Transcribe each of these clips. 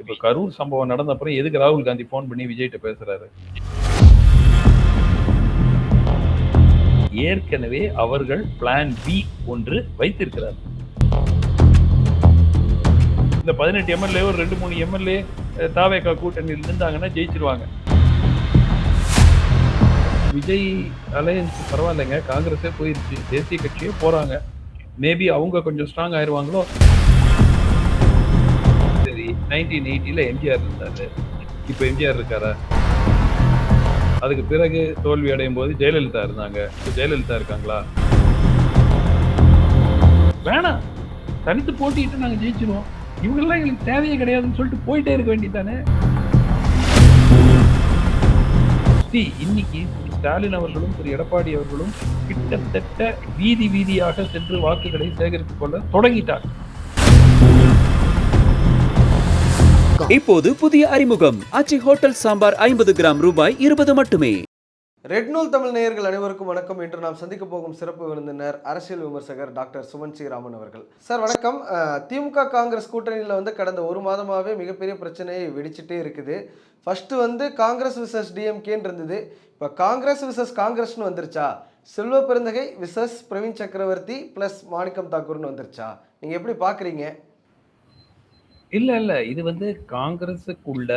இப்ப கரூர் சம்பவம் நடந்த அப்புறம் எதுக்கு ராகுல் காந்தி போன் பண்ணி விஜய்கிட்ட பேசுறாரு? ஏற்கனவே அவர்கள் பிளான் பி ஒன்று வைத்திருக்கிறார். இந்த 18 எம்எல்ஏ ஒரு 2-3 எம்எல்ஏ தாவேகா கூட்டணியில் இருந்தாங்கன்னா ஜெயிச்சிருவாங்க. விஜய் அலையன்ஸ் பரவாயில்லைங்க, காங்கிரஸே போயிருச்சு, தேசிய கட்சியே போறாங்க. மேபி அவங்க கொஞ்சம் ஸ்ட்ராங் ஆயிருவாங்களோ. சரி, 1980ல எம்ஜிஆர் இருந்தாரு, இப்ப எம்ஜிஆர் இருக்காரா? அதுக்கு பிறகு தோல்வி அடையும் போது ஜெயலலிதா இருந்தாங்க, இப்ப ஜெயலலிதா இருக்காங்களா? வேணாம், தனித்து போட்டிட்டு நாங்க ஜெயிச்சிருவோம், இவங்கெல்லாம் எங்களுக்கு தேவையே கிடையாதுன்னு சொல்லிட்டு போயிட்டே இருக்க வேண்டியதானே. இன்னைக்கு ஸ்டாலின் அவர்களும் திரு எடப்பாடி அவர்களும் கிட்டத்தட்ட வீதி வீதியாக சென்று வாக்குகளை சேகரித்துக் கொள்ள தொடங்கிட்டார். இப்போது புதிய அறிமுகம் ஆச்சி ஹோட்டல் சாம்பார் 50 கிராம் ரூபாய் 20 மட்டுமே. ரெட் நூல் தமிழ் நேயர்கள் அனைவருக்கும் வணக்கம். இன்று நாம் சந்திக்க போகும் சிறப்பு விருந்தினர் அரசியல் விமர்சகர் டாக்டர் சுமன் சி ராமன் அவர்கள். சார் வணக்கம். திமுக காங்கிரஸ் கூட்டணியில் கடந்த ஒரு மாதமாகவே மிகப்பெரிய பிரச்சனையை வெடிச்சுட்டே இருக்குது. ஃபர்ஸ்ட் காங்கிரஸ் விசஸ் டிஎம்கேன்னு இருந்தது. இப்போ காங்கிரஸ் விசஸ் காங்கிரஸ்னு வந்துருச்சா? செல்வ பெருந்தகை விசஸ் பிரவீன் சக்கரவர்த்தி பிளஸ் மாணிக்கம் தாக்கூர்னு வந்துருச்சா? நீங்கள் எப்படி பார்க்குறீங்க? இல்ல இது காங்கிரஸுக்குள்ள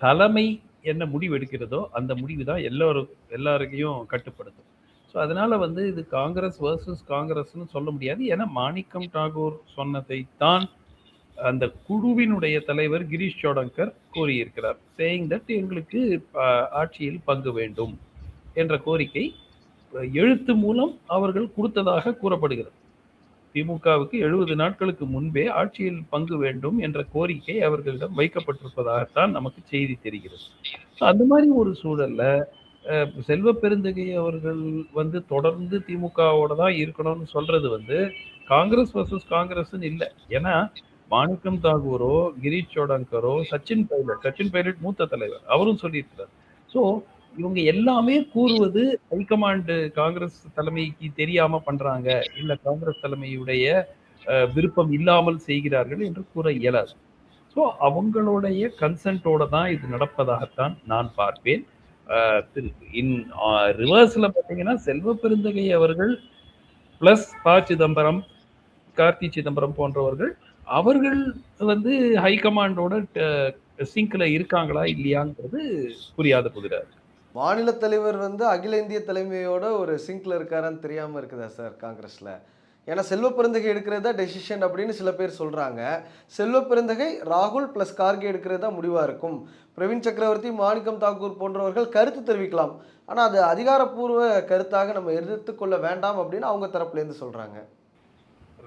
தலைமை என்ன முடிவு எடுக்கிறதோ அந்த முடிவு தான் எல்லாரையும் கட்டுப்படுத்தும். ஸோ அதனால இது காங்கிரஸ் வர்சஸ் காங்கிரஸ்னு சொல்ல முடியாது. ஏன்னா மாணிக்கம் தாகூர் சொன்னதைத்தான் அந்த குழுவினுடைய தலைவர் கிரீஷ் சோடங்கர் கூறியிருக்கிறார். சேயிங் தட் எங்களுக்கு ஆட்சியில் பங்கு வேண்டும் என்ற கோரிக்கை எழுத்து மூலம் அவர்கள் கொடுத்ததாக கூறப்படுகிறது. திமுகவுக்கு 70 நாட்களுக்கு முன்பே ஆட்சியில் பங்கு வேண்டும் என்ற கோரிக்கை அவர்களிடம் வைக்கப்பட்டிருப்பதாகத்தான் நமக்கு செய்தி தெரிகிறது. அந்த மாதிரி ஒரு சூழல்ல செல்வ பெருந்தகை அவர்கள் தொடர்ந்து திமுகவோட தான் இருக்கணும்னு சொல்றது காங்கிரஸ் வர்சஸ் காங்கிரஸ் இல்லை. ஏன்னா மாணிக்கம் தாகூரோ கிரீஷ் சோடங்கரோ சச்சின் பைலட் மூத்த தலைவர் அவரும் சொல்லியிருக்கிறார். ஸோ இவங்க எல்லாமே கூறுவது ஹைகமாண்டு காங்கிரஸ் தலைமைக்கு தெரியாம பண்றாங்க, இல்ல காங்கிரஸ் தலைமையுடைய விருப்பம் இல்லாமல் செய்கிறார்கள் என்று கூற இயலாது. ஸோ அவங்களுடைய கன்சென்ட்டோட தான் இது நடப்பதாகத்தான் நான் பார்ப்பேன். ரிவர்ஸ்ல பார்த்தீங்கன்னா செல்வ பெருந்தகை அவர்கள் பிளஸ் ப சிதம்பரம், கார்த்தி சிதம்பரம் போன்றவர்கள் அவர்கள் ஹைகமாண்டோட சிங்க்ல இருக்காங்களா இல்லையாங்கிறது புரியாத புதிராரு. மாநில தலைவர் அகில இந்திய தலைமையோட ஒரு சிங்க்ல இருக்காரான்னு தெரியாம இருக்குதா சார் காங்கிரஸ்ல? ஏன்னா செல்வ பெருந்தகை எடுக்கிறது தான் டெசிஷன் அப்படின்னு சில பேர் சொல்றாங்க. செல்வ பெருந்தகை ராகுல் பிளஸ் கார்கே எடுக்கிறது தான் முடிவா இருக்கும். பிரவீன் சக்கரவர்த்தி, மாணிக்கம் தாக்கூர் போன்றவர்கள் கருத்து தெரிவிக்கலாம், ஆனா அது அதிகாரப்பூர்வ கருத்தாக நம்ம எடுத்துக்கொள்ள வேண்டாம் அப்படின்னு அவங்க தரப்புல இருந்து சொல்றாங்க.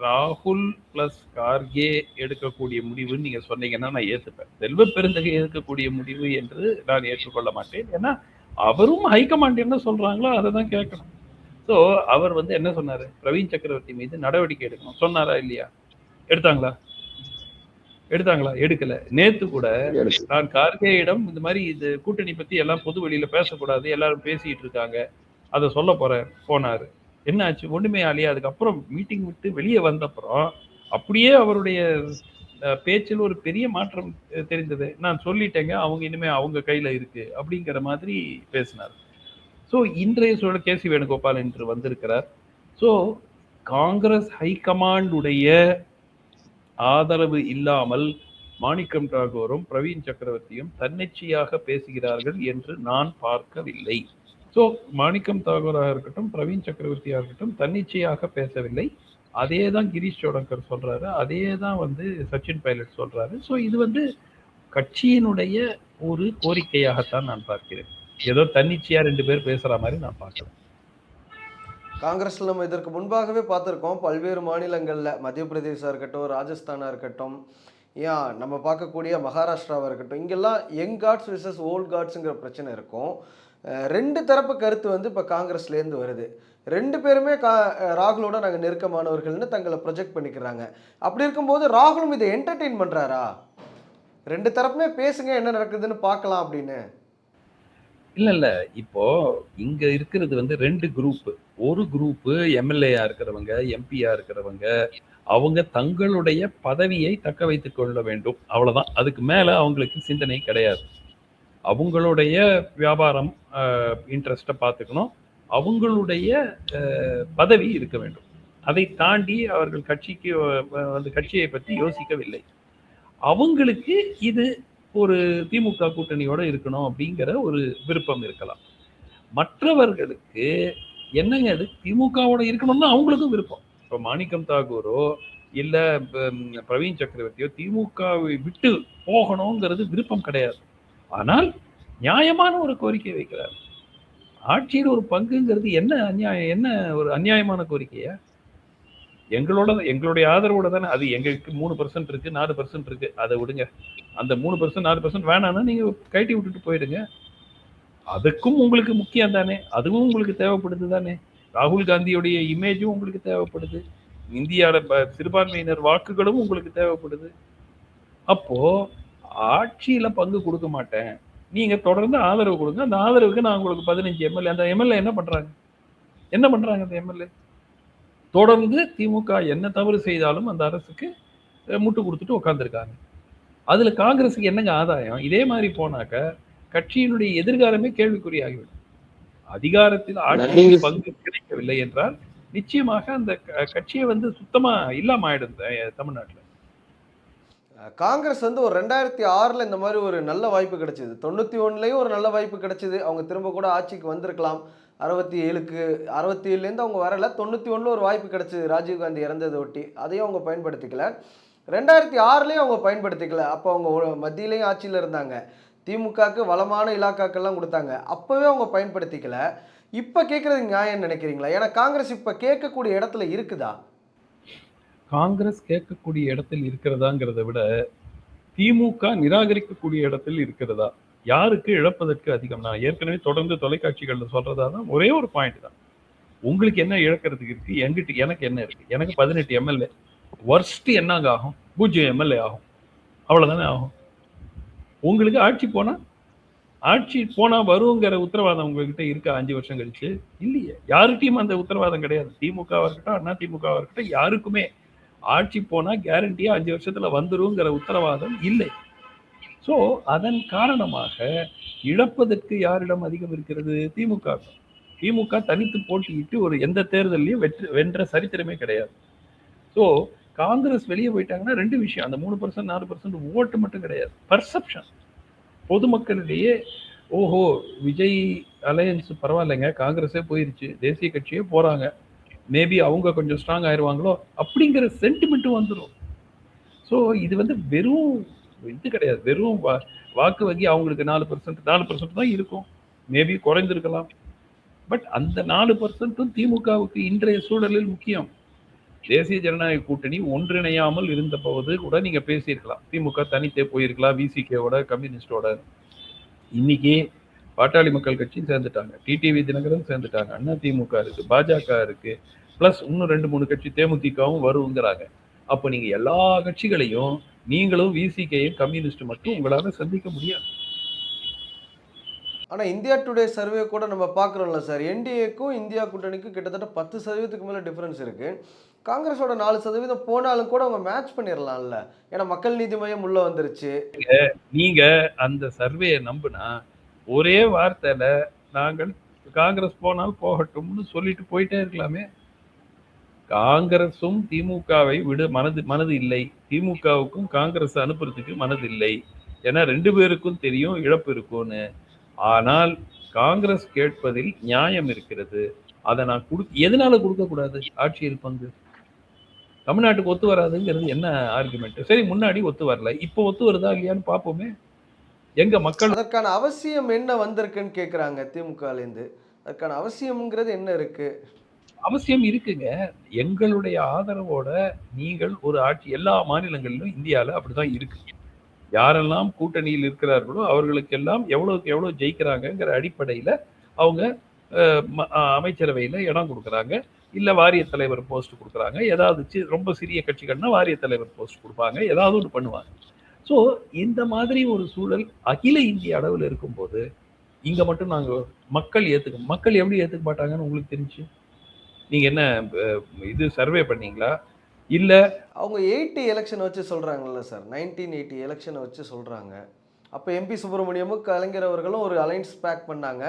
ராகுல் பிளஸ் கார்கே எடுக்கக்கூடிய முடிவுன்னு நீங்க சொன்னீங்கன்னா நான் ஏத்துப்பேன். செல்வ பெருந்தகை எடுக்கக்கூடிய முடிவு என்று நான் ஏற்றுக்கொள்ள மாட்டேன். ஏன்னா அவரும் ஹைகமாண்ட் என்ன சொல்றாங்களோ அதை தான் கேட்கணும். ஸோ அவர் என்ன சொன்னாரு? பிரவீன் சக்கரவர்த்தி மீது நடவடிக்கை எடுக்கணும் சொன்னாரா இல்லையா? எடுத்தாங்களா? எடுக்கல. நேத்து கூட நான் கார்கேயிடம் இந்த மாதிரி இது கூட்டணி பத்தி எல்லாம் பொது வெளியில பேசக்கூடாது, எல்லாரும் பேசிட்டு இருக்காங்க, அதை சொல்ல போறேன் போனாரு. என்ன ஆச்சு? ஒண்ணுமே ஆலையா. அதுக்கப்புறம் மீட்டிங் விட்டு வெளியே வந்தப்புறம் அப்படியே அவருடைய பேச்சில் ஒரு பெரிய மாற்றம் தெரிந்தது. நான் சொல்லிட்டேங்க, அவங்க இனிமே அவங்க கையில இருக்கு அப்படிங்கிற மாதிரி பேசினார். ஸோ இன்றைய சூழல் கேசி வேணுகோபால் என்று வந்திருக்கிறார். ஸோ காங்கிரஸ் ஹைகமாண்டுடைய ஆதரவு இல்லாமல் மாணிக்கம் தாகூரும் பிரவீன் சக்கரவர்த்தியும் தன்னிச்சையாக பேசுகிறார்கள் என்று நான் பார்க்கவில்லை. ஸோ மாணிக்கம் தாகூராக இருக்கட்டும், பிரவீன் சக்கரவர்த்தியாக இருக்கட்டும், தன்னிச்சையாக பேசவில்லை. அதே தான் கிரீஷ் சோடங்கர் சொல்றாரு, அதே தான் சச்சின் பைலட் சொல்றாரு. ஸோ இது கட்சியினுடைய ஒரு கோரிக்கையாகத்தான் நான் பார்க்கிறேன். ஏதோ தன்னிச்சையா 2 பேர் பேசுற மாதிரி நான் பார்க்கல. காங்கிரஸ்ல நம்ம இதற்கு முன்பாகவே பார்த்துருக்கோம். பல்வேறு மாநிலங்கள்ல மத்திய பிரதேசா இருக்கட்டும், ராஜஸ்தானா இருக்கட்டும், ஏன் நம்ம பார்க்கக்கூடிய மகாராஷ்டிராவாக இருக்கட்டும், இங்கெல்லாம் யங் காட்ஸ் விசஸ் ஓல்ட் காட்ஸுங்கிற பிரச்சனை இருக்கும். 2 தரப்பு கருத்து இப்போ காங்கிரஸ்லேருந்து வருது. 2 பேருமே ராகுலோட நாங்கள் நெருக்கமானவர்கள்னு தங்களை ப்ரொஜெக்ட் பண்ணிக்கிறாங்க. அப்படி இருக்கும்போது ராகுலும் இதை என்டர்டெயின் பண்ணுறாரா? 2 தரப்புமே பேசுங்க, என்ன நடக்குதுன்னு பார்க்கலாம் அப்படின்னு. இல்ல இப்போ இங்க இருக்கிறது 2 குரூப். ஒரு குரூப் எம்எல்ஏயா இருக்கிறவங்க, எம்பியா இருக்கிறவங்க, அவங்க தங்களுடைய பதவியை தக்க வைத்துக் கொள்ள வேண்டும், அவ்வளவுதான். அதுக்கு மேல அவங்களுக்கு சிந்தனை கிடையாது. அவங்களுடைய வியாபாரம் இன்ட்ரெஸ்ட்டை பார்த்துக்கணும், அவங்களுடைய பதவி இருக்க வேண்டும். அதை தாண்டி அவர்கள் கட்சிக்கு அந்த கட்சியை பற்றி யோசிக்கவில்லை. அவங்களுக்கு இது ஒரு திமுக கூட்டணியோட இருக்கணும் அப்படிங்கிற ஒரு விருப்பம் இருக்கலாம். மற்றவர்களுக்கு என்னங்க அது திமுகவோட இருக்கணும்னு அவங்களுக்கும் விருப்பம். இப்போ மாணிக்கம் தாகூரோ இல்ல பிரவீன் சக்கரவர்த்தியோ திமுகவை விட்டு போகணுங்கிறது விருப்பம் கிடையாது. ஆனால் நியாயமான ஒரு கோரிக்கை வைக்கிறார். ஆட்சியில் ஒரு பங்குங்கிறது என்ன அநியாயம், என்ன ஒரு அநியாயமான கோரிக்கையா? எங்களுடைய ஆதரவோட தானே அது. எங்களுக்கு 3% இருக்கு, 4% இருக்கு, அதை விடுங்க. அந்த 3% 4% வேணாம்னா நீங்க கழட்டி விட்டுட்டு போயிடுங்க. அதுக்கும் உங்களுக்கு முக்கியம் தானே, அதுவும் உங்களுக்கு தேவைப்படுது தானே. ராகுல் காந்தியுடைய இமேஜும் உங்களுக்கு தேவைப்படுது, இந்தியாவோட சிறுபான்மையினர் வாக்குகளும் உங்களுக்கு தேவைப்படுது. அப்போ ஆட்சியில பங்கு கொடுக்க மாட்டேன், நீங்க தொடர்ந்து ஆதரவு கொடுங்க. அந்த ஆதரவுக்கு நான் உங்களுக்கு 15 எம்எல்ஏ. அந்த எம்எல்ஏ என்ன பண்றாங்க? அந்த எம்எல்ஏ தொடர்ந்து திமுக என்ன தவறு செய்தாலும் அந்த அரசுக்கு முட்டு கொடுத்துட்டு உட்காந்துருக்காங்க. அதுல காங்கிரஸுக்கு என்னங்க ஆதாயம்? இதே மாதிரி போனாக்க கட்சியினுடைய எதிர்காலமே கேள்விக்குறியாகிவிடும். அதிகாரத்தில் ஆட்சியில் பங்கு கிடைக்கவில்லை என்றால் நிச்சயமாக அந்த கட்சியை சுத்தமா இல்லாம ஆயிடும் தமிழ்நாட்டில். காங்கிரஸ் ஒரு 2006 இந்த மாதிரி ஒரு நல்ல வாய்ப்பு கிடைச்சது, 91லயும் ஒரு நல்ல வாய்ப்பு கிடைச்சது. அவங்க திரும்ப கூட ஆட்சிக்கு வந்திருக்கலாம். 67லேருந்து அவங்க வரல, 91ல ஒரு வாய்ப்பு கிடைச்சது ராஜீவ்காந்தி இறந்ததை ஒட்டி. அதையும் அவங்க பயன்படுத்திக்கல. 2006லயும் அவங்க பயன்படுத்திக்கல. அப்போ அவங்க மத்தியிலையும் ஆட்சியில் இருந்தாங்க, திமுகவுக்கு வளமான இலாக்காக்கள்லாம் கொடுத்தாங்க, அப்பவே அவங்க பயன்படுத்திக்கல. இப்ப கேட்கறது நியாயம் நினைக்கிறீங்களா? ஏன்னா காங்கிரஸ் இப்ப கேட்கக்கூடிய இடத்துல இருக்குதா? காங்கிரஸ் கேட்கக்கூடிய இடத்தில் இருக்கிறதாங்கிறத விட திமுக நிராகரிக்கக்கூடிய இடத்தில் இருக்கிறதா, யாருக்கு இழப்பதற்கு அதிகம்? நான் ஏற்கனவே தொடர்ந்து தொலைக்காட்சிகள்ல சொல்றதா தான் ஒரே ஒரு பாயிண்ட் தான். உங்களுக்கு என்ன இழக்கிறதுக்கு இருக்கு? எனக்கு என்ன இருக்கு? எனக்கு 18 எம்எல்ஏ, வர்ஸ்ட் என்னங்க ஆகும்? 0 எம்எல்ஏ ஆகும், அவ்வளவுதானே ஆகும். உங்களுக்கு ஆட்சி போனா வருங்கிற உத்தரவாதம் உங்ககிட்ட இருக்கா? 5 வருஷம் கழிச்சு இல்லையே. யாருக்கிட்டையும் அந்த உத்தரவாதம் கிடையாது. திமுகவா இருக்கட்டும், அண்ணா திமுகவா இருக்கட்டும், யாருக்குமே ஆட்சி போனா கேரண்டியா 5 வருஷத்துல வந்துருங்கிற உத்தரவாதம் இல்லை. சோ அதன் காரணமாக இழப்பதற்கு யாரிடம் அதிகம் இருக்கிறது? திமுக தனித்து போட்டியிட்டு ஒரு எந்த தேர்தலையும் வென்ற சரித்திரமே கிடையாது. ஸோ காங்கிரஸ் வெளியே போயிட்டாங்கன்னா 2 விஷயம். அந்த 3% 4% ஓட்டு மட்டும் கிடையாது, பர்செப்ஷன். பொதுமக்களிடையே ஓஹோ விஜய் அலையன்ஸ் பரவாயில்லைங்க, காங்கிரஸே போயிருச்சு, தேசிய கட்சியே போறாங்க, மேபி அவங்க கொஞ்சம் ஸ்ட்ராங் ஆயிடுவாங்களோ அப்படிங்கிற சென்டிமெண்ட்டும் வந்துடும். ஸோ இது வெறும் இது கிடையாது, வெறும் வாக்கு வங்கி. அவங்களுக்கு 4% தான் இருக்கும், மேபி குறைந்திருக்கலாம். பட் அந்த 4%ம் திமுகவுக்கு இன்றைய சூழலில் முக்கியம். தேசிய ஜனநாயக கூட்டணி ஒன்றிணையாமல் இருந்த போது கூட நீங்க பேசியிருக்கலாம், திமுக தனித்தே போயிருக்கலாம் விசிகேவோட கம்யூனிஸ்டோட. இன்னைக்கு பாட்டாளி மக்கள் கட்சியும் சேர்ந்துட்டாங்க, டிடிவி தினகரன் சேர்ந்துட்டாங்க, அண்ணா திமுக இருக்கு, பாஜக இருக்கு, பிளஸ் இன்னும் 2-3 கட்சி தேமுதிகவும் வருங்கிறாங்க. அப்ப நீங்க எல்லா கட்சிகளையும் நீங்களும் விசிகேயும் கம்யூனிஸ்ட் மட்டும் உங்களால சந்திக்க முடியாது. ஆனா இந்தியா டுடே சர்வே கூட நம்ம பார்க்குறோம்ல சார், என்டிஏக்கும் இந்தியா கூட்டணிக்கும் கிட்டத்தட்ட 10% மேலே டிஃப்ரென்ஸ் இருக்கு. காங்கிரஸோட 4% போனாலும் கூட அவங்க மேட்ச் பண்ணிடலாம்ல, ஏன்னா மக்கள் நீதி மையம் உள்ள வந்துருச்சு. நீங்க அந்த சர்வேயை நம்புனா ஒரே வார்த்தையில நாங்கள் காங்கிரஸ் போனால் போகட்டும்னு சொல்லிட்டு போயிட்டே இருக்கலாமே. காங்கிரஸும் திமுகவை விட மனது இல்லை, திமுகவுக்கும் காங்கிரஸ் அனுப்புறதுக்கு மனது இல்லை. ஏன்னா 2 பேருக்கும் தெரியும் இழப்பு இருக்கும்னு. ஆனால் காங்கிரஸ் கேட்பதில் நியாயம் இருக்கிறது. அதை நான் எதனால கொடுக்க கூடாது? ஆட்சியில் பங்கு தமிழ்நாட்டுக்கு ஒத்து வராதுங்கிறது என்ன ஆர்குமெண்ட்? சரி, முன்னாடி ஒத்து வரல, இப்போ ஒத்து வருதா இல்லையான்னு பார்ப்போமே. எங்க மக்கள் அதற்கான அவசியம் என்ன வந்திருக்குன்னு கேட்குறாங்க திமுகலேருந்து. அதுக்கான அவசியம்ங்கிறது என்ன இருக்கு? அவசியம் இருக்குங்க. எங்களுடைய ஆதரவோட நீங்கள் ஒரு ஆட்சி எல்லா மாநிலங்களிலும் இந்தியாவில் அப்படிதான் இருக்கு. யாரெல்லாம் கூட்டணியில் இருக்கிறார்களோ அவர்களுக்கெல்லாம் எவ்வளவுக்கு எவ்வளவு ஜெயிக்கிறாங்கிற அடிப்படையில் அவங்க அமைச்சரவையில் இடம் கொடுக்குறாங்க, இல்லை வாரிய தலைவர் போஸ்ட் கொடுக்குறாங்க. ஏதாவது ரொம்ப சிறிய கட்சிகள்னா வாரிய தலைவர் போஸ்ட் கொடுப்பாங்க, ஏதாவது ஒன்று பண்ணுவாங்க. ஸோ இந்த மாதிரி ஒரு சூழல் அகில இந்திய அளவில் இருக்கும்போது இங்கே மட்டும் நாங்கள் மக்கள் எப்படி ஏற்றுக்க மாட்டாங்கன்னு உங்களுக்கு தெரிஞ்சு? நீங்கள் என்ன இது சர்வே பண்ணீங்களா? இல்ல அவங்க 80 எலெக்ஷன் வச்சு சொல்றாங்கல்ல சார், 1980 எலெக்ஷனை வச்சு சொல்றாங்க. அப்போ எம்பி சுப்பிரமணியமும் கலைஞர் அவர்களும் ஒரு அலைன்ஸ் பேக் பண்ணாங்க.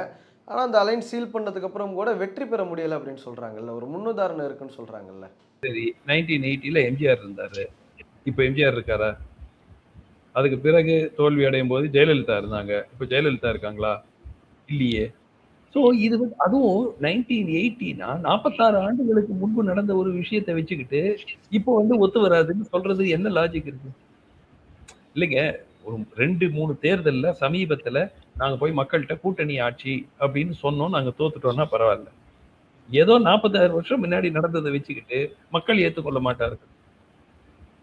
ஆனா அந்த அலைன்ஸ் சீல் பண்ணதுக்கு அப்புறம் கூட வெற்றி பெற முடியல அப்படின்னு சொல்றாங்கல்ல. ஒரு முன்னுதாரணம் இருக்குன்னு சொல்றாங்கல்ல. சரி 1980ல எம்ஜிஆர் இருந்தாரு. இப்ப எம்ஜிஆர் இருக்காரா? அதுக்கு பிறகு தோல்வி அடையும் போது ஜெயலலிதா இருந்தாங்க. இப்ப ஜெயலலிதா இருக்காங்களா? இல்லையே. சோ இது வந்து அதுவும் 1980னா 46 ஆண்டுகளுக்கு முன்பு நடந்த ஒரு விஷயத்த வச்சுக்கிட்டு, இப்போ வந்து ஒத்து வராதுன்னு சொல்றது என்ன லாஜிக் இருக்கு? இல்லைங்க. ஒரு 2, 3 தேர்தல்ல சமீபத்துல நாங்க போய் மக்கள்ட்ட கூட்டணி ஆட்சி அப்படின்னு சொன்னோம். நாங்க தோத்துட்டோம்னா பரவால்ல. ஏதோ 46 வருஷம் முன்னாடி நடந்தத வச்சுக்கிட்டு மக்கள் ஏத்துக்கொள்ள மாட்டார்கள்.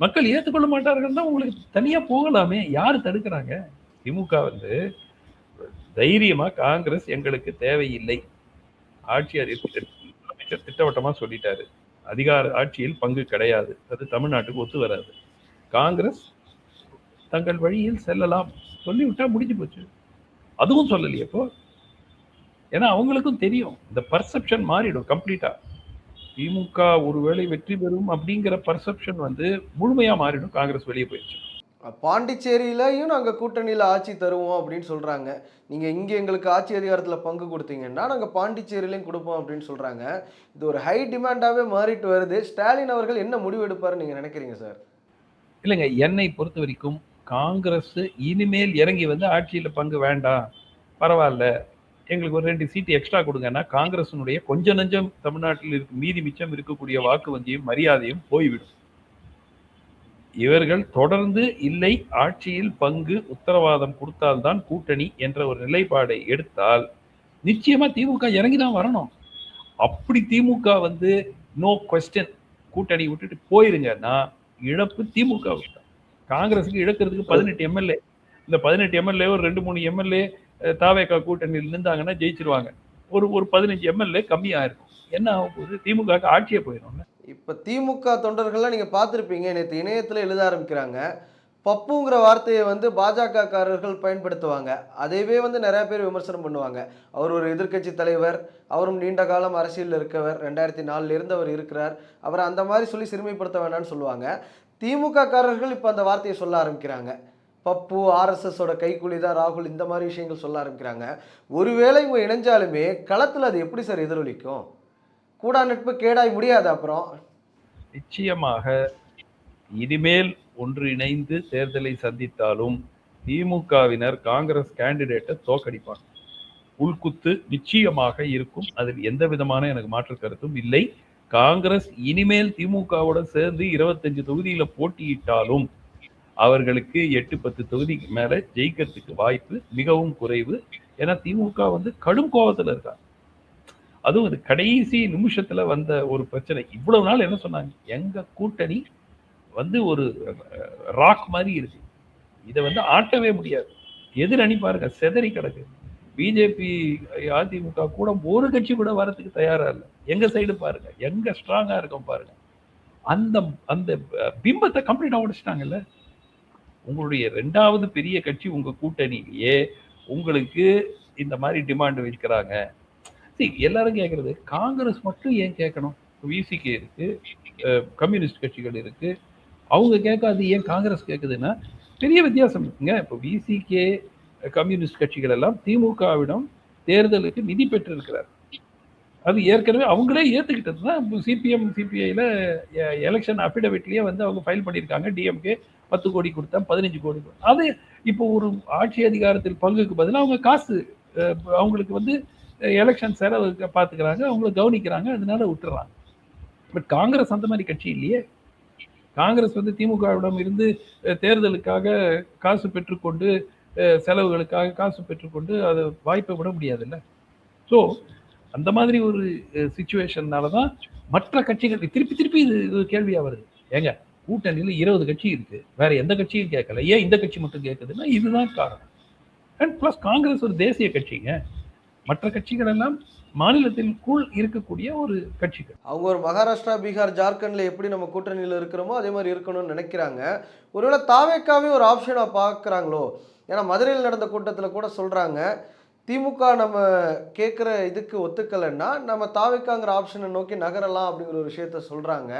மக்கள் ஏத்துக்கொள்ள மாட்டார்கள்னா உங்களுக்கு தனியா போகலாமே. யாரு தடுக்குறாங்க? திமுக வந்து தைரியமா காங்கிரஸ் எங்களுக்கு தேவையில்லை. ஆட்சியார் அமைச்சர் திட்டவட்டமா சொல்லிட்டாரு. அதிகார ஆட்சியில் பங்கு கிடையாது. அது தமிழ்நாட்டுக்கு ஒத்து வராது. காங்கிரஸ் தங்கள் வழியில் செல்லலாம். சொல்லிவிட்டா முடிஞ்சு போச்சு. அதுவும் சொல்லலையே இப்போ. ஏன்னா அவங்களுக்கும் தெரியும். இந்த பர்செப்ஷன் மாறிடும் கம்ப்ளீட்டா. திமுக ஒருவேளை வெற்றி பெறும் அப்படிங்கிற பர்செப்ஷன் வந்து முழுமையா மாறிடும் காங்கிரஸ் வெளியே போயிடுச்சு. பாண்டிச்சேரியிலயும் நாங்க கூட்டணியில ஆட்சி தருவோம் அப்படின்னு சொல்றாங்க. நீங்க இங்க எங்களுக்கு ஆட்சி அதிகாரத்துல பங்கு குடுத்தீங்கன்னா, நாங்க பாண்டிச்சேரியிலயும் குடுப்போம் அப்படின்னு சொல்றாங்க. இது ஒரு ஹை டிமாண்டாவே மாறிட்டு வருது. ஸ்டாலின் அவர்கள் என்ன முடிவு எடுப்பாருன்னு நீங்க நினைக்கிறீங்க சார்? இல்லைங்க என்னை பொறுத்த வரைக்கும் காங்கிரஸ் இனிமேல் இறங்கி வந்து ஆட்சியில பங்கு வேண்டாம். பரவால்ல. எங்களுக்கு ஒரு 2 சீட் எக்ஸ்ட்ரா கொடுங்கன்னா காங்கிரஸினுடைய கொஞ்ச நஞ்சம் தமிழ்நாட்டில் இருக்கு மீதி மிச்சம் இருக்கக்கூடிய வாக்கு வங்கியும் மரியாதையும் போய்விடும். இவர்கள் தொடர்ந்து இல்லை ஆட்சியில் பங்கு உத்தரவாதம் கொடுத்தால்தான் கூட்டணி என்ற ஒரு நிலைப்பாடை எடுத்தால் நிச்சயமா திமுக இறங்கி தான் வரணும். அப்படி திமுக வந்து நோ கொஸ்டின் கூட்டணி விட்டுட்டு போயிருங்கன்னா இழப்பு திமுக காங்கிரஸுக்கு இழக்கிறதுக்கு 18 எம்எல்ஏ. இந்த 18 எம்எல்ஏ ஒரு 2, 3 எம்எல்ஏ தாவேகா கூட்டணியில் நின்றாங்கன்னா ஜெயிச்சிருவாங்க. ஒரு 15 எம்எல்ஏ கம்மியா இருக்கும். என்ன ஆகும் போது திமுக ஆட்சியே போயிடும். இப்ப திமுக தொண்டர்கள்லாம் நீங்க பார்த்திருப்பீங்க. நேத்து இணையத்துல எழுத ஆரம்பிக்கிறாங்க. பப்புங்கிற வார்த்தைய வந்து பாஜகக்காரர்கள் பயன்படுத்துவாங்க. அதையவே வந்து நெறைய பேர் விமர்சனம் பண்ணுவாங்க. அவர் ஒரு எதிர்க்கட்சி தலைவர். அவரும் நீண்ட காலம் அரசியல்ல இருக்கவர். 2004ல இருந்து அவர் இருக்கிறார். அவர அந்த மாரி சொல்லி சிறுமைப்படுத்த வேணாம்னு சொல்லுவாங்க. திமுககாரர்கள் இப்ப அந்த வார்த்தைய சொல்ல ஆரம்பிக்கிறாங்க. பப்பு, ஆர்எஸ்எஸோட கைக்கூலி தான் ராகுல் இந்த மாரி விஷயங்கள் சொல்ல ஆரம்பிக்கிறாங்க. ஒருவேளை இவங்க இணைஞ்சாலுமே களத்துல அது எப்படி சார் எதிரொலிக்கும்? கூடா நட்பு கேடாய் முடியாதா அப்புறம்? நிச்சயமாக இனிமேல் ஒன்றிணைந்து தேர்தலை சந்தித்தாலும் திமுகவினர் காங்கிரஸ் கேண்டிடேட்டை தோக்கடிப்பாங்க. உள்குத்து நிச்சயமாக இருக்கும். அதில் எந்த விதமான எனக்கு மாற்று கருத்தும் இல்லை. காங்கிரஸ் இனிமேல் திமுகவோட சேர்ந்து 25 தொகுதியில போட்டியிட்டாலும் அவர்களுக்கு 8, 10 தொகுதிக்கு மேல ஜெயிக்கிறதுக்கு வாய்ப்பு மிகவும் குறைவு. ஏன்னா திமுக வந்து கடும் கோபத்துல இருக்கா. அதுவும் இது கடைசி நிமிஷத்துல வந்த ஒரு பிரச்சனை. இவ்வளவு நாள் என்ன சொன்னாங்க? எங்க கூட்டணி வந்து ஒரு ராக் மாதிரி இருக்கு. இதை வந்து ஆட்டவே முடியாது. எதிரணி பாருங்க சிதறி கிடக்கு. பிஜேபி, அதிமுக கூட ஒரு கட்சி கூட வரதுக்கு தயாரா இல்லை. எங்க சைடு பாருங்க, எங்க ஸ்ட்ராங்கா இருக்கும் பாருங்க. அந்த அந்த பிம்பத்தை கம்ப்ளீட்டா உடைச்சிட்டாங்கல்ல. உங்களுடைய 2வது பெரிய கட்சி உங்க கூட்டணியிலேயே உங்களுக்கு இந்த மாதிரி டிமாண்ட் வைக்கிறாங்க. எல்லாரும் கேட்கறது காங்கிரஸ் மட்டும் ஏன் கேட்கணும்? விசிகே இருக்கு, கம்யூனிஸ்ட் கட்சிகள் இருக்கு, அவங்க கேட்காது ஏன் காங்கிரஸ் கேட்குதுன்னா பெரிய வித்தியாசம் இருக்குங்க. இப்போ விசிகே கம்யூனிஸ்ட் கட்சிகள் எல்லாம் திமுகவிடம் தேர்தலுக்கு நிதி பெற்றிருக்கிறார். அது ஏற்கனவே அவங்களே ஏத்துக்கிட்டது தான். சிபிஎம் சிபிஐல எலெக்ஷன் அபிடவிட்லயே வந்து அவங்க ஃபைல் பண்ணியிருக்காங்க. டிஎம்கே 10 கோடி கொடுத்தா 15 கோடி அது இப்போ ஒரு ஆட்சி அதிகாரத்தில் பங்குக்கு பதிலாக அவங்க காசு அவங்களுக்கு வந்து எலெக்ஷன் செலவு பார்த்துக்கிறாங்க, அவங்கள கவனிக்கிறாங்க, அதனால விட்டுறாங்க. பட் காங்கிரஸ் அந்த மாதிரி கட்சி இல்லையே. காங்கிரஸ் வந்து திமுகவிடம் இருந்து தேர்தலுக்காக காசு பெற்றுக்கொண்டு செலவுகளுக்காக காசு பெற்றுக்கொண்டு அது வாய்ப்பை விட முடியாதுல்ல. ஸோ அந்த மாதிரி ஒரு சிச்சுவேஷன்னால தான் மற்ற கட்சிகள் திருப்பி திருப்பி இது கேள்வியா வருது. ஏங்க கூட்டணியில் 20 கட்சி இருக்கு, வேற எந்த கட்சியும் கேட்கல, ஏன் இந்த கட்சி மட்டும் கேட்குதுன்னா இதுதான் காரணம். அண்ட் பிளஸ் காங்கிரஸ் ஒரு தேசிய கட்சிங்க. மற்ற கட்சிகள் எல்லாம் மாநிலத்திற்குள் இருக்கக்கூடிய ஒரு கட்சிகள். அவங்க ஒரு மகாராஷ்டிரா, பீகார், ஜார்க்கண்ட்ல எப்படி நம்ம கூட்டணியில் இருக்கிறோமோ அதே மாதிரி இருக்கணும்னு நினைக்கிறாங்க. ஒருவேளை தாவேக்காவே ஒரு ஆப்ஷனா பார்க்குறாங்களோ? ஏன்னா மதுரையில் நடந்த கூட்டத்தில் கூட சொல்றாங்க, திமுக நம்ம கேட்குற இதுக்கு ஒத்துக்கலைன்னா நம்ம தாவேக்காங்கிற ஆப்ஷனை நோக்கி நகரலாம் அப்படிங்கிற ஒரு விஷயத்த சொல்றாங்க.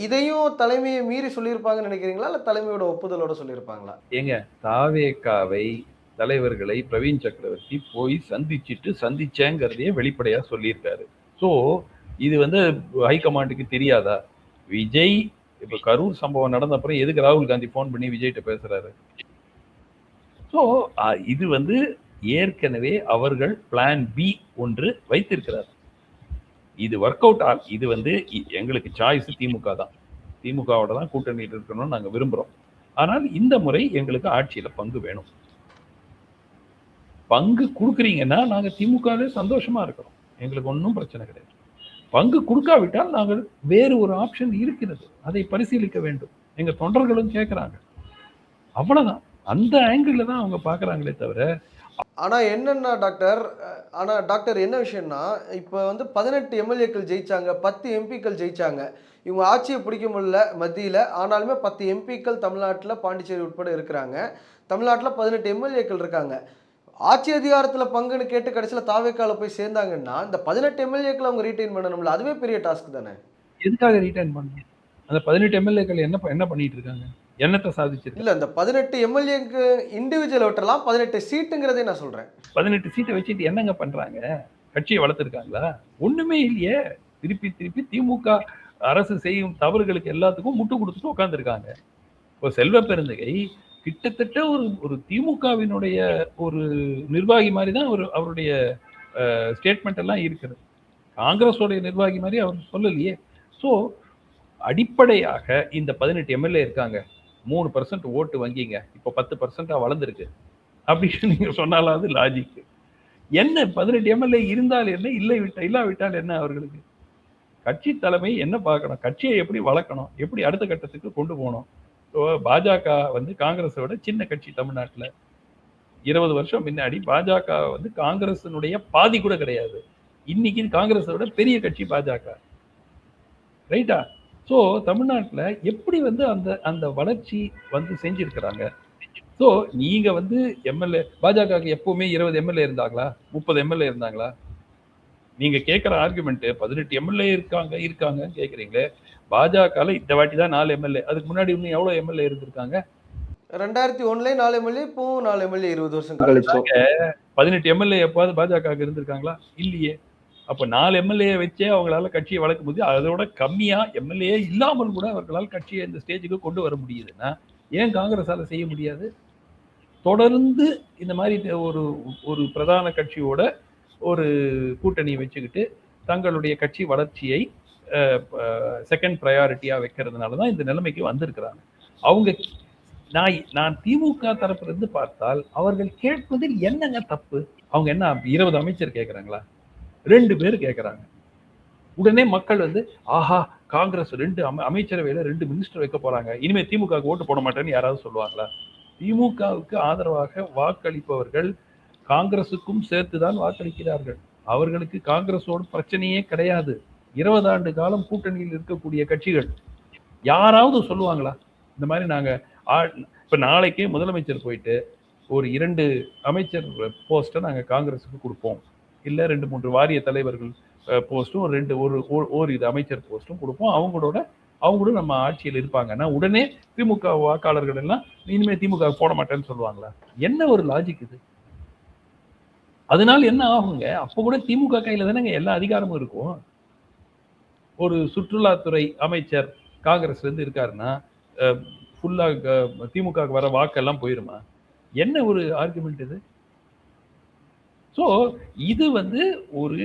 இதையும் தலைமையை மீறி சொல்லியிருப்பாங்கன்னு நினைக்கிறீங்களா? இல்ல தலைமையோட ஒப்புதலோட சொல்லியிருப்பாங்களா? ஏங்க, தாவேகாவை தலைவர்களை பிரவீன் சக்கரவர்த்தி போய் சந்திச்சேங்கிறதையே வெளிப்படையா சொல்லியிருக்காரு. ஸோ இது வந்து ஹைகமாண்டுக்கு தெரியாதா? விஜய் இப்ப கரூர் சம்பவம் நடந்த அப்புறம் எதுக்கு ராகுல் காந்தி ஃபோன் பண்ணி விஜய்கிட்ட பேசுறாரு? ஸோ இது வந்து ஏற்கனவே அவர்கள் பிளான் பி ஒன்று வைத்திருக்கிறார். இது ஒர்க் அவுட் இது வந்து எங்களுக்கு சாய்ஸ் திமுக தான். திமுகவோட தான் கூட்டணியில் இருக்கணும்னு நாங்கள் விரும்புகிறோம். ஆனால் இந்த முறை எங்களுக்கு ஆட்சியில் பங்கு வேணும். பங்கு கொடுக்குறீங்கன்னா நாங்கள் திமுகவே சந்தோஷமா இருக்கிறோம். எங்களுக்கு ஒன்றும் பிரச்சனை கிடையாது. பங்கு கொடுக்காவிட்டால் நாங்கள் வேறு ஒரு ஆப்ஷன் இருக்கிறது, அதை பரிசீலிக்க வேண்டும். எங்க தொண்டர்களும் கேட்குறாங்க. அவ்வளவுதான். அந்த ஆங்கிள் தான் அவங்க பார்க்குறாங்களே தவிர. ஆனா டாக்டர் என்ன விஷயம்னா, இப்ப வந்து 18 எம்எல்ஏக்கள் ஜெயிச்சாங்க, 10 எம்பிக்கள் ஜெயிச்சாங்க. இவங்க ஆட்சியை பிடிக்க முடியல மத்தியில. ஆனாலுமே 10 எம்பிக்கள் தமிழ்நாட்டுல, பாண்டிச்சேரி உட்பட இருக்கிறாங்க. தமிழ்நாட்டுல 18 எம்எல்ஏக்கள் இருக்காங்க. ஆட்சி அதிகாரத்துல பங்குன்னு கேட்டு கடைசியில தாவேக்கால போய் சேர்ந்தாங்கன்னா, இந்த 18 எம்எல்ஏக்கள் அவங்க ரீட்டைன் பண்ணணும்ல. அதுவே பெரிய டாஸ்க் தானே. எதுக்காக ரிட்டர்ன் பண்ணணும்? அந்த 18 எம்எல்ஏக்கள் என்ன பண்ணிட்டு இருக்காங்க? என்னத்தை சாதிச்சிருக்கு? இல்ல, இந்த 18 எம்எல்ஏக்கு இண்டிவிஜுவல் விட்டுறலாம். 18 சீட்டுங்கிறதே நான் சொல்றேன். 18 சீட்டை வச்சுட்டு என்னங்க பண்றாங்க? கட்சியை வளர்த்துருக்காங்களா? ஒண்ணுமே இல்லையே. திருப்பி திருப்பி திமுக அரசு செய்யும் தவறுகளுக்கு எல்லாத்துக்கும் முட்டு கொடுத்துட்டு உட்காந்துருக்காங்க. இப்போ செல்வ பெருந்தகை கிட்டத்தட்ட ஒரு திமுகவினுடைய ஒரு நிர்வாகி மாதிரி தான் அவருடைய ஸ்டேட்மெண்ட் எல்லாம் இருக்கிறது. காங்கிரஸோடைய நிர்வாகி மாதிரி அவர் சொல்லலையே. ஸோ அடிப்படையாக இந்த 18 எம்எல்ஏ இருக்காங்க, 3% ஓட்டு வங்கிங்க, இப்போ 10% வளர்ந்துருக்கு அப்படின்னு நீங்க சொன்னாலாவது லாஜிக் என்ன? 18 எம்எல்ஏ இருந்தால் என்ன, இல்லாவிட்டால் என்ன? அவர்களுக்கு கட்சி தலைமை என்ன பார்க்கணும்? கட்சியை எப்படி வளர்க்கணும், எப்படி அடுத்த கட்டத்துக்கு கொண்டு போகணும். பாஜக வந்து காங்கிரஸை விட சின்ன கட்சி. தமிழ்நாட்டில் 20 வருஷம் முன்னாடி பாஜக வந்து காங்கிரஸினுடைய பாதி கூட கிடையாது. இன்னைக்கு காங்கிரஸை விட பெரிய கட்சி பாஜக. ரைட்டா? ஸோ தமிழ்நாட்டில் எப்படி வந்து அந்த அந்த வளர்ச்சி வந்து செஞ்சிருக்கிறாங்க. ஸோ நீங்க வந்து எம்எல்ஏ பாஜகவுக்கு எப்பவுமே 20 எம்எல்ஏ இருந்தாங்களா, 30 எம்எல்ஏ இருந்தாங்களா? நீங்க கேட்குற ஆர்குமெண்ட் 18 எம்எல்ஏ இருக்காங்க கேட்குறீங்களே. பாஜகவில் இந்த வாட்டி தான் 4 எம்எல்ஏ. அதுக்கு முன்னாடி இன்னும் எவ்வளோ எம்எல்ஏ இருந்திருக்காங்க? 2001 4 எம்எல்ஏ, இப்போ 4 எம்எல்ஏ 20 வருஷம் கழிச்சோம். 18 எம்எல்ஏ எப்பாவது பாஜக இருந்திருக்காங்களா? இல்லையே. அப்ப 4 எம்எல்ஏ வச்சே அவங்களால கட்சியை வளர்க்க முடியுது. அதோட கம்மியா எம்எல்ஏ இல்லாமல் கூட அவர்களால் கட்சியை இந்த ஸ்டேஜுக்கு கொண்டு வர முடியுதுன்னா ஏன் காங்கிரஸால செய்ய முடியாது? தொடர்ந்து இந்த மாதிரி ஒரு பிரதான கட்சியோட ஒரு கூட்டணி வச்சுக்கிட்டு தங்களுடைய கட்சி வளர்ச்சியை செகண்ட் ப்ரையாரிட்டியா வைக்கிறதுனால தான் இந்த நிலைமைக்கு வந்திருக்கிறாங்க. அவங்க நான் திமுக தரப்புல இருந்து பார்த்தால் அவர்கள் கேட்பதில் என்னங்க தப்பு? அவங்க என்ன 20 அமைச்சர் கேட்கறாங்களா? 2 பேர் கேட்கறாங்க. உடனே மக்கள் வந்து ஆஹா, காங்கிரஸ் 2 அமைச்சரவையில 2 மினிஸ்டர் வைக்க போறாங்க, இனிமே திமுகவுக்கு ஓட்டு போட மாட்டேன்னு யாராவது சொல்லுவாங்களா? திமுகவுக்கு ஆதரவாக வாக்களிப்பவர்கள் காங்கிரசுக்கும் சேர்த்துதான் வாக்களிக்கிறார்கள். அவர்களுக்கு காங்கிரஸோட பிரச்சனையே கிடையாது. 20 ஆண்டு காலம் கூட்டணியில் இருக்கக்கூடிய கட்சிகள் யாராவது சொல்லுவாங்களா இந்த மாதிரி நாங்க இப்ப நாளைக்கே முதலமைச்சர் போயிட்டு ஒரு 2 அமைச்சர் போஸ்ட்டை நாங்க காங்கிரஸுக்கு கொடுப்போம், இல்ல 2-3 வாரிய தலைவர்கள் போஸ்ட்டும் ஒரு இது அமைச்சர் போஸ்ட்டும் கொடுப்போம், அவங்களோட நம்ம ஆட்சியில் இருப்பாங்கன்னா உடனே திமுக வாக்காளர்கள் எல்லாம் இனிமே திமுக போட மாட்டேன்னு சொல்லுவாங்களா? என்ன ஒரு லாஜிக் இது? அதனால என்ன ஆகுங்க? அப்ப கூட திமுக கையில தானே எல்லா அதிகாரமும் இருக்கும். ஒரு சுற்றுலாத்துறை அமைச்சர் காங்கிரஸ்ல இருந்து இருக்காருன்னா ஃபுல்லா திமுக வர வாக்கெல்லாம் போயிருமா? என்ன ஒரு ஆர்குமெண்ட் இது? ஸோ இது வந்து ஒரு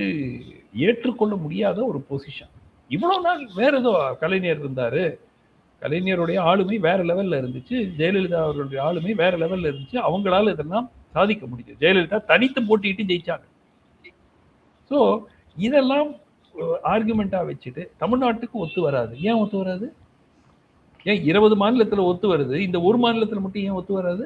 ஏற்றுக்கொள்ள முடியாத ஒரு பொசிஷன். இவ்வளவு நாள் வேற ஏதோ கலைஞர் இருந்தாரு, கலைஞருடைய ஆளுமை வேற லெவல்ல இருந்துச்சு, ஜெயலலிதா அவர்களுடைய ஆளுமை வேற லெவல்ல இருந்துச்சு, அவங்களால இதெல்லாம் சாதிக்க முடியுது. ஜெயலலிதா தனித்து போட்டிட்டு ஜெயிச்சாங்க. ஸோ இதெல்லாம் ஆர்குமெண்டா வச்சுட்டு தமிழ்நாட்டுக்கு ஒத்து வராது. ஏன் ஒத்து வராது? ஏன் 20 மாநிலத்துல ஒத்து வருது, இந்த ஒரு மாநிலத்துல மட்டும் ஏன் ஒத்து வராது?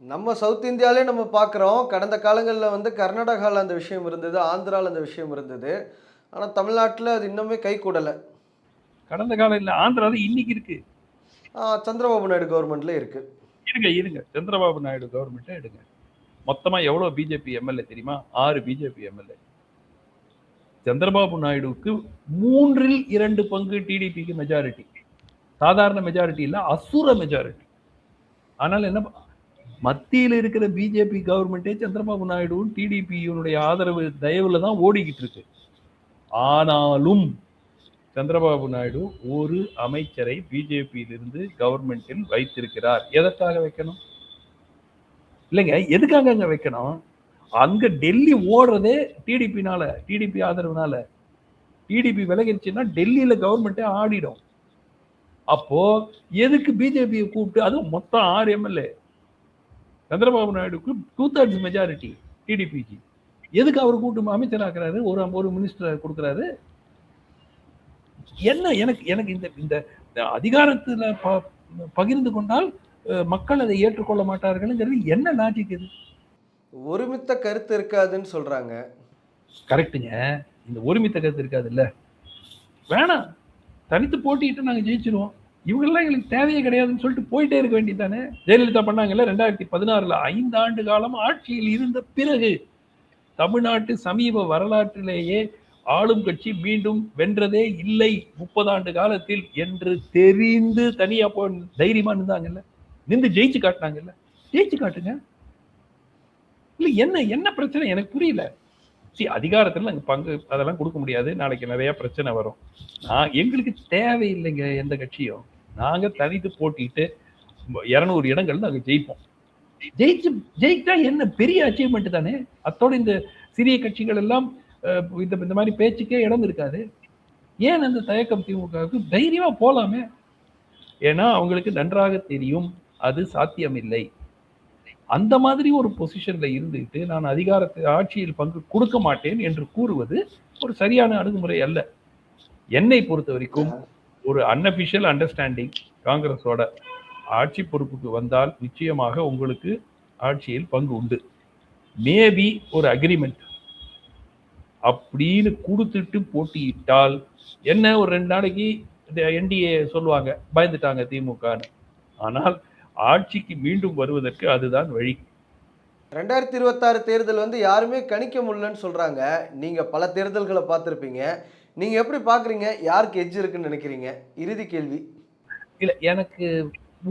நம்ம சவுத் இந்தியாவிலே நம்ம பார்க்குறோம். கடந்த காலங்களில் வந்து கர்நாடகாவில் அந்த விஷயம் இருந்தது, ஆந்திராவில் அந்த விஷயம் இருந்தது. ஆனால் தமிழ்நாட்டில் அது இன்னுமே கை கூடலை. கடந்த காலம் இல்லை, ஆந்திராவில் இன்னைக்கு இருக்கு. சந்திரபாபு நாயுடு கவர்மெண்ட்ல இருக்கு. இருங்க சந்திரபாபு நாயுடு கவர்மெண்ட்டை எடுங்க. மொத்தமா எவ்வளவு பிஜேபி எம்எல்ஏ தெரியுமா? 6 பிஜேபி எம்எல்ஏ. சந்திரபாபு நாயுடுவுக்கு 2/3 பங்கு டிடிபிக்கு மெஜாரிட்டி. சாதாரண மெஜாரிட்டி இல்ல, அசுர மெஜாரிட்டி. ஆனால் என்ன, மத்தியில் இருக்கிற பிஜேபி கவர்மெண்டே சந்திரபாபு நாயுடுவும் டிடிபியினுடைய ஆதரவு தயவுல தான் ஓடிக்கிட்டு இருக்கு. ஆனாலும் சந்திரபாபு நாயுடு ஒரு அமைச்சரை பிஜேபியிலிருந்து கவர்மெண்டில் வைத்திருக்கிறார். எதற்காக வைக்கணும்? இல்லைங்க, எதுக்காக அங்க வைக்கணும்? அங்க டெல்லி ஓடுறதே டிடிபினால, டிடிபி ஆதரவுனால. டிடிபி விலகிருச்சுன்னா டெல்லியில கவர்மெண்டே ஆடிடும். அப்போ எதுக்கு பிஜேபியை கூப்பிட்டு, அதுவும் மொத்தம் 6 எம்எல்ஏ, சந்திரபாபு நாயுடுக்கு 2/3 மெஜாரிட்டி டிடிபிக்கு, எதுக்கு அவர் கூட்டு அமைச்சராக்குறாரு, ஒரு மினிஸ்டர் கொடுக்குறாரு? என்ன எனக்கு எனக்கு இந்த இந்த அதிகாரத்துல பகிர்ந்து கொண்டால் மக்கள் அதை ஏற்றுக்கொள்ள மாட்டார்கள்ங்கிறது என்ன லாஜிக் இது? ஒருமித்த கருத்து இருக்காதுன்னு சொல்றாங்க. கரெக்டுங்க. இந்த ஒருமித்த கருத்து இருக்காது இல்ல, வேணாம், தனித்து போட்டிட்டு நாங்க ஜெயிச்சிருவோம், இவங்கெல்லாம் எங்களுக்கு தேவையே கிடையாதுன்னு சொல்லிட்டு போயிட்டே இருக்க வேண்டியதானே. ஜெயலலிதா பண்ணாங்கல்ல 2016 5 ஆண்டு காலம் ஆட்சியில் இருந்த பிறகு தமிழ்நாட்டு சமீப வரலாற்றிலேயே ஆளும் கட்சி மீண்டும் வென்றதே இல்லை 30 ஆண்டு காலத்தில் என்று தெரிந்து தனியா போ தைரியமா நின்றாங்கல்ல, நின்று ஜெயிச்சு காட்டினாங்கல்ல. ஜெயிச்சு காட்டுங்க. இல்ல என்ன என்ன பிரச்சனை எனக்கு புரியல. அதிகாரத்துல நாங்க பங்கு அதெல்லாம் கொடுக்க முடியாது, நாளைக்கு நிறைய பிரச்சனை வரும். எங்களுக்கு தேவையில்லைங்க எந்த கட்சியும். நாங்க தனித்து போட்டிட்டு 200 இடங்கள் நாங்க ஜெயிப்போம். ஜெயிச்சா என்ன பெரிய அச்சீவ்மெண்ட் தானே. அத்தோட இந்த சிறிய கட்சிகள் எல்லாம் இந்த மாதிரி பேச்சுக்கே இடம் இருக்காது. ஏன் அந்த தயக்கம் திமுகவுக்கு? தைரியமா போலாமே. ஏன்னா அவங்களுக்கு நன்றாக தெரியும் அது சாத்தியமில்லை. அந்த மாதிரி ஒரு பொசிஷன்ல இருந்துட்டு நான் ஆட்சியில் பங்கு கொடுக்க மாட்டேன் என்று கூறுவது ஒரு சரியான அணுகுமுறை அல்ல. என்னை பொறுத்த வரைக்கும் ஒரு அன்அபிஷியல் அண்டர்ஸ்டாண்டிங் காங்கிரஸோட ஆட்சி பொறுப்புக்கு வந்தால் நிச்சயமாக உங்களுக்கு ஆட்சியில் பங்கு உண்டு. மேபி ஒரு அக்ரிமெண்ட் அப்படின்னு கொடுத்துட்டு போட்டியிட்டால் என்ன, ஒரு 2 நாளைக்கு என்டிஏ சொல்லுவாங்க பயந்துட்டாங்க திமுகன்னு. ஆனால் ஆட்சிக்கு மீண்டும் வருவதற்கு அதுதான் வழி. 2026 தேர்தல் வந்து யாருமே கணிக்க முடியலன்னு சொல்றாங்க. நீங்க பல தேர்தல்களை பார்த்துருப்பீங்க. நீங்க எப்படி பாக்குறீங்க? யாருக்கு எட்ஜ் இருக்குன்னு நினைக்கிறீங்க? இறுதி கேள்வி. இல்ல, எனக்கு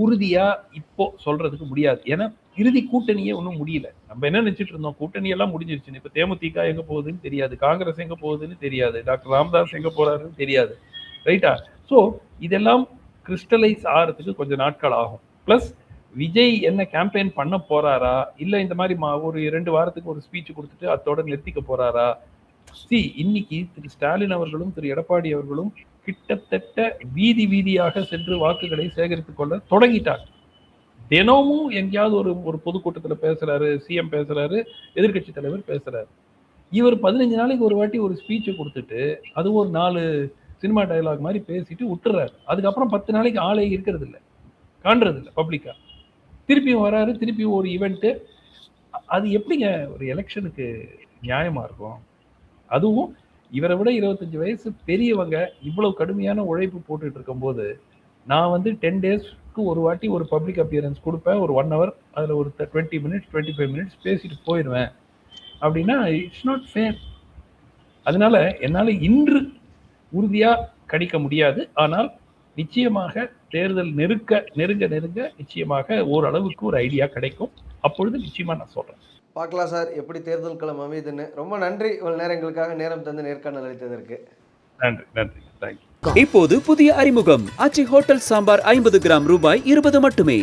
உறுதியா இப்போ சொல்றதுக்கு முடியாது. ஏன்னா இறுதி கூட்டணியே ஒன்றும் முடியல. நம்ம என்ன நினைச்சிட்டு இருந்தோம், கூட்டணி எல்லாம் முடிஞ்சிருச்சு, இப்ப தேமுதிக எங்க போகுதுன்னு தெரியாது, காங்கிரஸ் எங்க போகுதுன்னு தெரியாது, டாக்டர் ராமதாஸ் எங்க போறாருன்னு தெரியாது. ரைட்டா? ஸோ இதெல்லாம் கிறிஸ்டலைஸ் ஆகிறதுக்கு கொஞ்சம் நாட்கள் ஆகும். பிளஸ் விஜய் என்ன கேம்பெயின் பண்ண போறாரா, இல்ல இந்த மாதிரி ஒரு 2 வாரத்துக்கு ஒரு ஸ்பீச் கொடுத்துட்டு அதோட நிறுத்திக்க போறாரா? இன்னைக்கு திரு ஸ்டாலின் அவர்களும் திரு எடப்பாடி அவர்களும் கிட்டத்தட்ட வீதி வீதியாக சென்று வாக்குகளை சேகரித்துக் கொள்ள தொடங்கிட்டார். தினமும் எங்கேயாவது ஒரு பொதுக்கூட்டத்துல பேசுறாரு, சிஎம் பேசுறாரு, எதிர்கட்சி தலைவர் பேசுறாரு. இவர் 15 நாளைக்கு ஒரு வாட்டி ஒரு ஸ்பீச்சை கொடுத்துட்டு அது ஒரு 4 சினிமா டயலாக் மாதிரி பேசிட்டு விட்டுறாரு. அதுக்கப்புறம் 10 நாளைக்கு ஆளே இருக்கிறது இல்லை, காண்றது இல்லை பப்ளிக்கா. திருப்பியும் வராரு, திருப்பியும் ஒரு ஈவெண்ட்டு. அது எப்படிங்க ஒரு எலெக்ஷனுக்கு நியாயமா இருக்கும்? அதுவும் இவரை விட 25 வயசு பெரியவங்க இவ்வளவு கடுமையான உழைப்பு போட்டுட்டு இருக்கும் போது நான் வந்து 10 டேஸ்க்கு ஒரு வாட்டி ஒரு பப்ளிக் அப்பியரன்ஸ் கொடுப்பேன், ஒரு 1 hour, அதில் ஒரு 20 minutes 25 minutes பேசிட்டு போயிடுவேன் அப்படின்னா இட்ஸ் நாட் ஃபேர். அதனால என்னால் இன்று உறுதியா கணிக்க முடியாது. ஆனால் நிச்சயமாக தேர்தல் நெருங்க நிச்சயமாக ஓரளவுக்கு ஒரு ஐடியா கிடைக்கும். அப்பொழுது நிச்சயமா நான் சொல்றேன். பார்க்கலாம் சார் எப்படி தேர்தல் களம் அமையுதுன்னு. ரொம்ப நன்றி இவ்வளவு நேரம் எங்களுக்காக நேரம் தந்து நேர்காணல் அளித்ததற்கு. நன்றி. தேங்க்யூ. இப்போது புதிய அறிமுகம் ஆச்சி ஹோட்டல் சாம்பார் 50 கிராம் ரூபாய் 20 மட்டுமே.